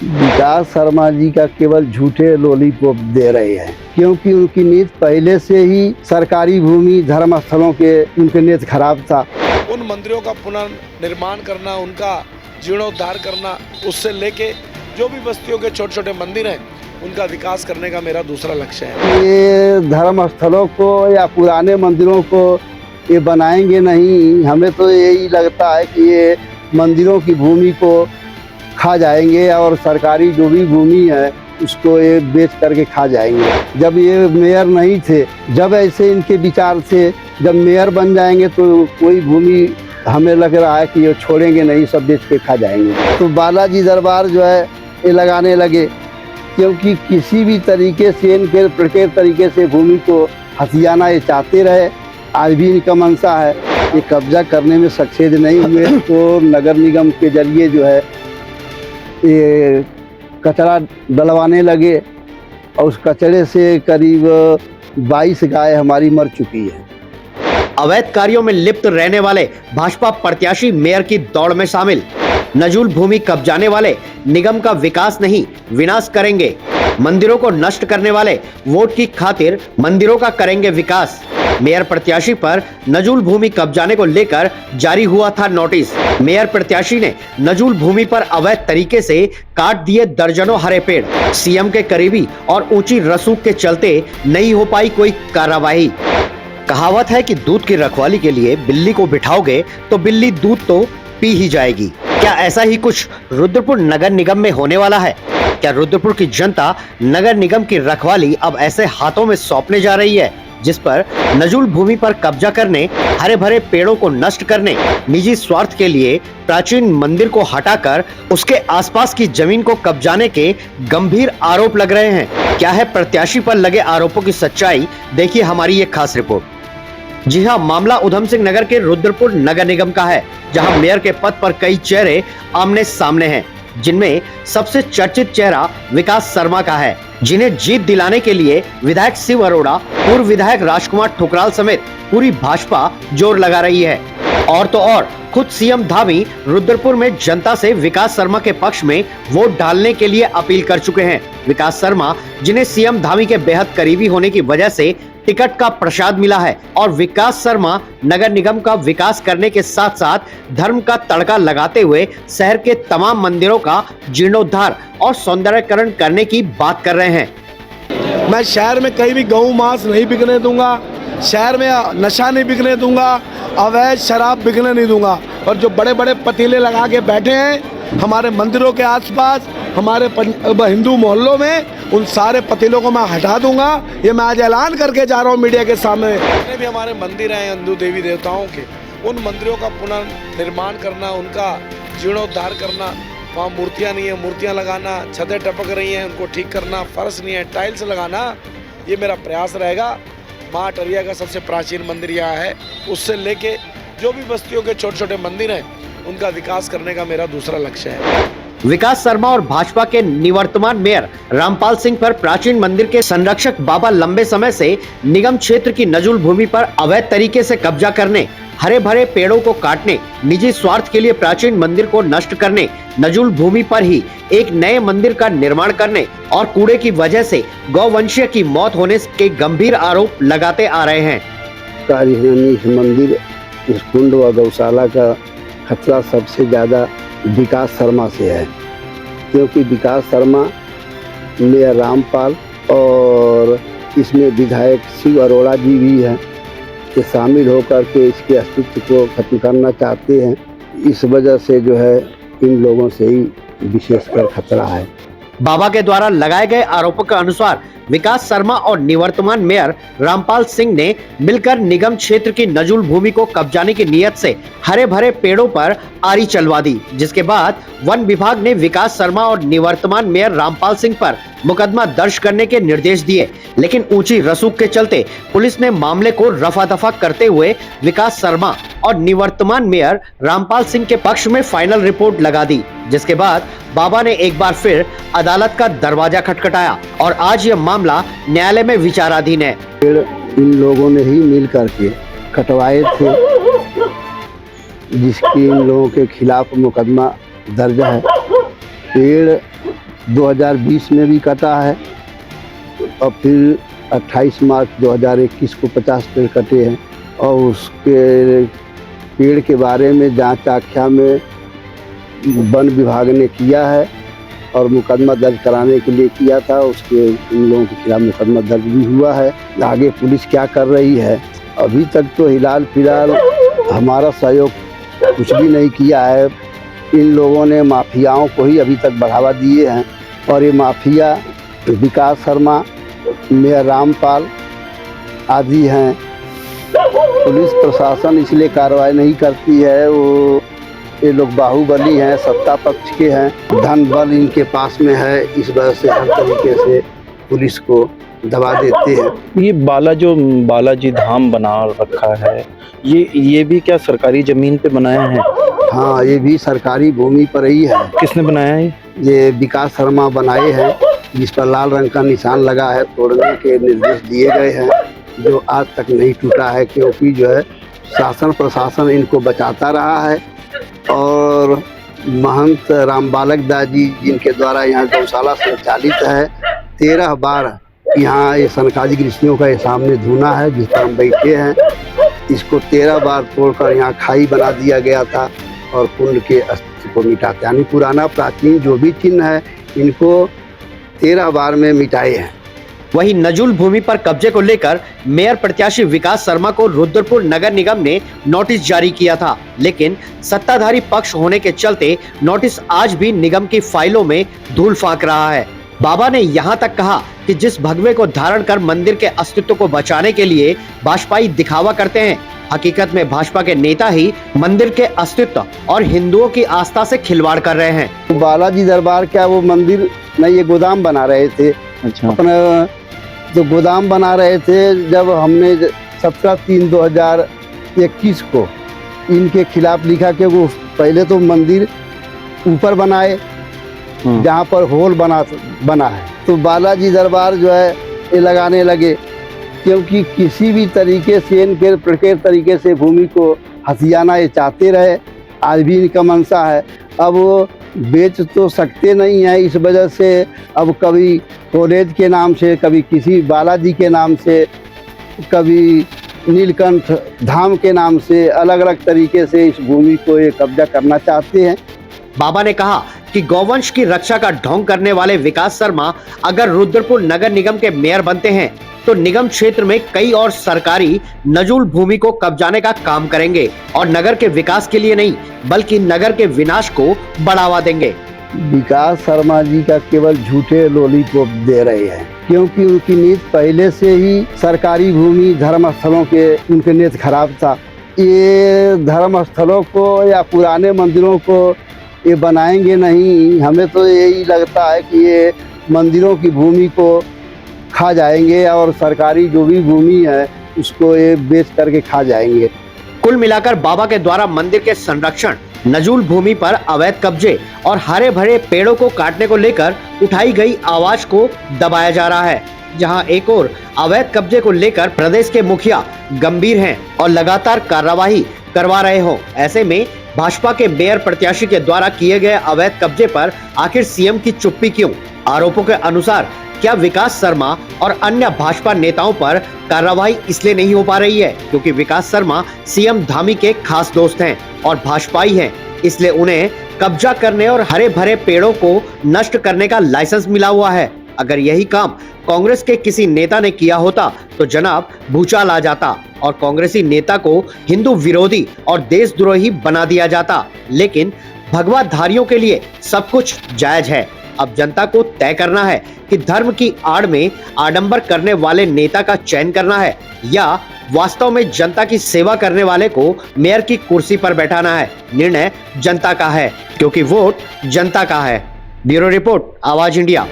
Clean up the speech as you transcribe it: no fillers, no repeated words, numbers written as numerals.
विकास शर्मा जी का केवल झूठे लॉलीपॉप दे रहे हैं, क्योंकि उनकी नीति पहले से ही सरकारी भूमि धर्म स्थलों के उनके नीति खराब था। उन मंदिरों का पुनर्निर्माण करना, उनका जीर्णोद्धार करना, उससे लेके जो भी बस्तियों के छोटे छोटे मंदिर हैं उनका विकास करने का मेरा दूसरा लक्ष्य है। ये धर्म स्थलों को या पुराने मंदिरों को ये बनाएंगे नहीं। हमें तो यही लगता है कि ये मंदिरों की भूमि को खा जाएंगे और सरकारी जो भी भूमि है उसको ये बेच करके खा जाएंगे। जब ये मेयर नहीं थे, जब ऐसे इनके विचार थे, जब मेयर बन जाएंगे तो कोई भूमि हमें लग रहा है कि ये छोड़ेंगे नहीं, सब बेच के खा जाएंगे। तो बालाजी दरबार जो है ये लगाने लगे, क्योंकि किसी भी तरीके से इनके प्रत्येक तरीके से भूमि को हथियाना ये चाहते रहे। आज भी इनका मंशा है, ये कब्जा करने में सक्सेस नहीं हुए तो नगर निगम के जरिए जो है ये कचरा डलवाने लगे और उस कचरे से करीब 22 गाय हमारी मर चुकी है। अवैध कार्यों में लिप्त रहने वाले भाजपा प्रत्याशी मेयर की दौड़ में शामिल। नजूल भूमि कब्जाने वाले निगम का विकास नहीं विनाश करेंगे। मंदिरों को नष्ट करने वाले वोट की खातिर मंदिरों का करेंगे विकास। मेयर प्रत्याशी पर नजूल भूमि कब्जाने को लेकर जारी हुआ था नोटिस। मेयर प्रत्याशी ने नजूल भूमि पर अवैध तरीके से काट दिए दर्जनों हरे पेड़। सीएम के करीबी और ऊंची रसूख के चलते नहीं हो पाई कोई कार्रवाई। कहावत है कि दूध की रखवाली के लिए बिल्ली को बिठाओगे तो बिल्ली दूध तो पी ही जाएगी। क्या ऐसा ही कुछ रुद्रपुर नगर निगम में होने वाला है? क्या रुद्रपुर की जनता नगर निगम की रखवाली अब ऐसे हाथों में सौंपने जा रही है जिस पर नजूल भूमि पर कब्जा करने, हरे भरे पेड़ों को नष्ट करने, निजी स्वार्थ के लिए प्राचीन मंदिर को हटाकर उसके आसपास की जमीन को कब्जाने के गंभीर आरोप लग रहे हैं। क्या है प्रत्याशी पर लगे आरोपों की सच्चाई? देखिए हमारी ये खास रिपोर्ट। जी हाँ, मामला उधम सिंह नगर के रुद्रपुर नगर निगम का है, जहां मेयर के पद पर कई चेहरे आमने सामने हैं, जिनमें सबसे चर्चित चेहरा विकास शर्मा का है, जिन्हें जीत दिलाने के लिए विधायक शिव अरोड़ा, पूर्व विधायक राजकुमार ठुकराल समेत पूरी भाजपा जोर लगा रही है। और तो और खुद सीएम धामी रुद्रपुर में जनता से विकास शर्मा के पक्ष में वोट डालने के लिए अपील कर चुके हैं। विकास शर्मा, जिन्हें सीएम धामी के बेहद करीबी होने की वजह से टिकट का प्रसाद मिला है, और विकास शर्मा नगर निगम का विकास करने के साथ साथ धर्म का तड़का लगाते हुए शहर के तमाम मंदिरों का जीर्णोद्धार और सौंदर्यकरण करने की बात कर रहे हैं। मैं शहर में कहीं भी गऊ मांस नहीं बिकने दूंगा, शहर में नशा नहीं बिकने दूंगा, अवैध शराब बिकने नहीं दूंगा। और जो बड़े बड़े पतीले लगा के बैठे हैं हमारे मंदिरों के आसपास, हमारे हिंदू मोहल्लों में, उन सारे पतीलों को मैं हटा दूंगा। ये मैं आज ऐलान करके जा रहा हूँ मीडिया के सामने। जितने भी हमारे मंदिर हैं हिंदू देवी देवताओं के, उन मंदिरों का पुनर्निर्माण करना, उनका जीर्णोद्धार करना। वहाँ मूर्तियाँ नहीं है, मूर्तियाँ लगाना, छतें टपक रही हैं उनको ठीक करना, फर्श नहीं है, टाइल्स लगाना, ये मेरा प्रयास रहेगा। माँ टरिया का सबसे प्राचीन मंदिर यहाँ है, उससे लेके जो भी बस्तियों के छोटे छोटे मंदिर हैं उनका विकास करने का मेरा दूसरा लक्ष्य है। विकास शर्मा और भाजपा के निवर्तमान मेयर रामपाल सिंह पर प्राचीन मंदिर के संरक्षक बाबा लंबे समय से निगम क्षेत्र की नजूल भूमि पर अवैध तरीके से कब्जा करने, हरे भरे पेड़ों को काटने, निजी स्वार्थ के लिए प्राचीन मंदिर को नष्ट करने, नजूल भूमि पर ही एक नए मंदिर का निर्माण करने और कूड़े की वजह से गौवंशीय की मौत होने के गंभीर आरोप लगाते आ रहे हैं। इस मंदिर, इस कुंड व गौशाला का खतरा सबसे ज्यादा विकास शर्मा से है, क्योंकि विकास शर्मा, मेयर रामपाल और इसमें विधायक शिव अरोड़ा जी भी हैं कि शामिल होकर के इसके अस्तित्व को खत्म करना चाहते हैं। इस वजह से जो है इन लोगों से ही विशेषकर खतरा है। बाबा के द्वारा लगाए गए आरोपों के अनुसार विकास शर्मा और निवर्तमान मेयर रामपाल सिंह ने मिलकर निगम क्षेत्र की नजूल भूमि को कब्जाने की नीयत से हरे भरे पेड़ों पर आरी चलवा दी, जिसके बाद वन विभाग ने विकास शर्मा और निवर्तमान मेयर रामपाल सिंह पर मुकदमा दर्ज करने के निर्देश दिए। लेकिन ऊंची रसूख के चलते पुलिस ने मामले को रफा दफा करते हुए विकास शर्मा और निवर्तमान मेयर रामपाल सिंह के पक्ष में फाइनल रिपोर्ट लगा दी, जिसके बाद बाबा ने एक बार फिर अदालत का दरवाजा खटखटाया और आज यह मामला न्यायालय में विचाराधीन है। पेड़ इन लोगों ने ही मिल करके कटवाए थे, जिसकी इन लोगों के खिलाफ मुकदमा दर्ज है। पेड़ 2020 में भी कटा है और फिर 28 मार्च 2021 को 50 पेड़ कटे हैं। और उसके पेड़ के बारे में जांच आख्या में वन विभाग ने किया है और मुकदमा दर्ज कराने के लिए किया था। उसके उन लोगों के खिलाफ मुकदमा दर्ज भी हुआ है। आगे पुलिस क्या कर रही है, अभी तक तो फिलहाल हमारा सहयोग कुछ भी नहीं किया है। इन लोगों ने माफियाओं को ही अभी तक बढ़ावा दिए हैं और ये माफिया विकास शर्मा, मेयर रामपाल आदि हैं। पुलिस प्रशासन इसलिए कार्रवाई नहीं करती है, वो ये लोग बाहुबली हैं, सत्ता पक्ष के हैं, धन बल इनके पास में है। इस वजह से हर तरीके से पुलिस को दबा देते हैं। ये बालाजी धाम बना रखा है, ये भी क्या सरकारी जमीन पे बनाया है? हाँ, ये भी सरकारी भूमि पर ही है। किसने बनाया है? ये विकास शर्मा बनाए हैं, जिस पर लाल रंग का निशान लगा है। तोड़ने के निर्देश दिए गए हैं, जो आज तक नहीं टूटा है, क्योंकि जो है शासन प्रशासन इनको बचाता रहा है। और महंत राम बालक दास जी, जिनके द्वारा यहाँ गौशाला संचालित है, 13 बार यहाँ ये सनकादिक ऋषियों का ये सामने धुना है जिस पर हम बैठे हैं। इसको 13 बार तोड़कर यहाँ खाई बना दिया गया था और कुंड के अस्तित्व को मिटाते, यानी पुराना प्राचीन जो भी चिन्ह है इनको 13 बार में मिटाए हैं। वहीं नजूल भूमि पर कब्जे को लेकर मेयर प्रत्याशी विकास शर्मा को रुद्रपुर नगर निगम ने नोटिस जारी किया था, लेकिन सत्ताधारी पक्ष होने के चलते नोटिस आज भी निगम की फाइलों में धूल फांक रहा है। बाबा ने यहां तक कहा कि जिस भगवे को धारण कर मंदिर के अस्तित्व को बचाने के लिए भाजपाई दिखावा करते हैं, हकीकत में भाजपा के नेता ही मंदिर के अस्तित्व और हिंदुओं की आस्था से खिलवाड़ कर रहे हैं। बालाजी दरबार क्या वो मंदिर नहीं, ये गोदाम बना रहे थे। अच्छा। अपना तो गोदाम बना रहे थे। जब हमने 17/3/2021 को इनके खिलाफ लिखा कि वो पहले तो मंदिर ऊपर बनाए जहाँ पर होल बना है, तो बालाजी दरबार जो है ये लगाने लगे, क्योंकि किसी भी तरीके से इनके प्रकृत तरीके से भूमि को हथियाना ये चाहते रहे। आज भी इनका मंशा है। अब वो बेच तो सकते नहीं हैं, इस वजह से अब कभी कॉलेज के नाम से, कभी किसी बालाजी के नाम से, कभी नीलकंठ धाम के नाम से अलग अलग तरीके से इस भूमि को ये कब्जा करना चाहते हैं। बाबा ने कहा कि गौवंश की रक्षा का ढोंग करने वाले विकास शर्मा अगर रुद्रपुर नगर निगम के मेयर बनते हैं तो निगम क्षेत्र में कई और सरकारी नजूल भूमि को कब्जाने का काम करेंगे और नगर के विकास के लिए नहीं बल्कि नगर के विनाश को बढ़ावा देंगे। विकास शर्मा जी का केवल झूठे लॉलीपॉप दे रहे हैं, क्योंकि उनकी नीति पहले से ही सरकारी भूमि धर्म स्थलों के उनके नीति खराब था। ये धर्म स्थलों को या पुराने मंदिरों को ये बनाएंगे नहीं। हमें तो यही लगता है कि ये मंदिरों की भूमि को खा जाएंगे और सरकारी जो भी भूमि है उसको ये बेच करके खा जाएंगे। कुल मिलाकर बाबा के द्वारा मंदिर के संरक्षण, नजूल भूमि पर अवैध कब्जे और हरे भरे पेड़ों को काटने को लेकर उठाई गई आवाज को दबाया जा रहा है। जहां एक और अवैध कब्जे को लेकर प्रदेश के मुखिया गंभीर हैं और लगातार कार्रवाई करवा रहे हो, ऐसे में भाजपा के मेयर प्रत्याशी के द्वारा किए गए अवैध कब्जे पर आखिर सीएम की चुप्पी क्यों? आरोपों के अनुसार क्या विकास शर्मा और अन्य भाजपा नेताओं पर कार्रवाई इसलिए नहीं हो पा रही है क्योंकि विकास शर्मा सीएम धामी के खास दोस्त हैं और भाजपाई हैं, इसलिए उन्हें कब्जा करने और हरे भरे पेड़ों को नष्ट करने का लाइसेंस मिला हुआ है। अगर यही काम कांग्रेस के किसी नेता ने किया होता तो जनाब भूचाल आ जाता और कांग्रेसी नेता को हिंदू विरोधी और देशद्रोही बना दिया जाता, लेकिन भगवाधारियों के लिए सब कुछ जायज है। अब जनता को तय करना है कि धर्म की आड़ में आडंबर करने वाले नेता का चयन करना है या वास्तव में जनता की सेवा करने वाले को मेयर की कुर्सी पर बैठाना है। निर्णय जनता का है क्योंकि वोट जनता का है। ब्यूरो रिपोर्ट, आवाज इंडिया।